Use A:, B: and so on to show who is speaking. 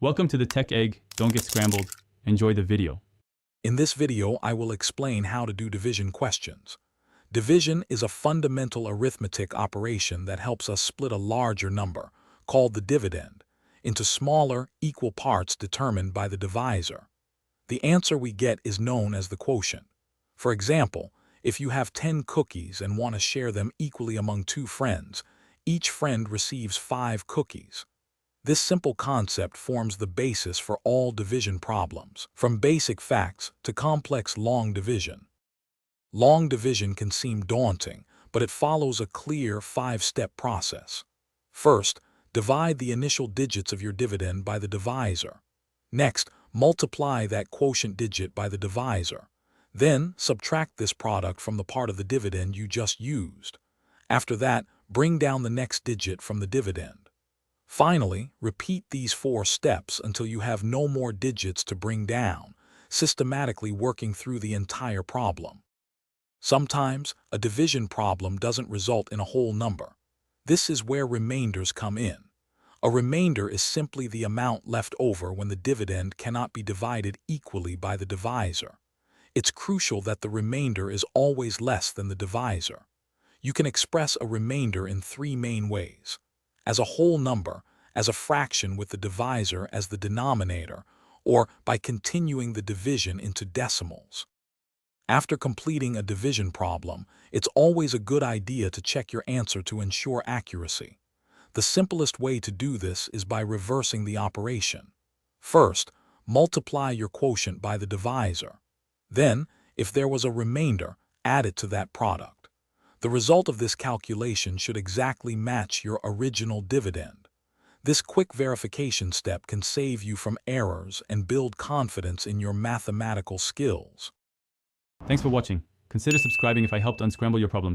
A: Welcome to the Tech Egg. Don't get scrambled. Enjoy the video.
B: In this video, I will explain how to do division questions. Division is a fundamental arithmetic operation that helps us split a larger number, called the dividend, into smaller, equal parts determined by the divisor. The answer we get is known as the quotient. For example, if you have 10 cookies and want to share them equally among 2 friends, each friend receives 5 cookies. This simple concept forms the basis for all division problems, from basic facts to complex long division. Long division can seem daunting, but it follows a clear 5-step process. First, divide the initial digits of your dividend by the divisor. Next, multiply that quotient digit by the divisor. Then, subtract this product from the part of the dividend you just used. After that, bring down the next digit from the dividend. Finally, repeat these 4 steps until you have no more digits to bring down, systematically working through the entire problem. Sometimes, a division problem doesn't result in a whole number. This is where remainders come in. A remainder is simply the amount left over when the dividend cannot be divided equally by the divisor. It's crucial that the remainder is always less than the divisor. You can express a remainder in 3 main ways: as a whole number, as a fraction with the divisor as the denominator, or by continuing the division into decimals. After completing a division problem, it's always a good idea to check your answer to ensure accuracy. The simplest way to do this is by reversing the operation. First, multiply your quotient by the divisor. Then, if there was a remainder, add it to that product. The result of this calculation should exactly match your original dividend. This quick verification step can save you from errors and build confidence in your mathematical skills.
A: Thanks for watching. Consider subscribing if I helped unscramble your problems.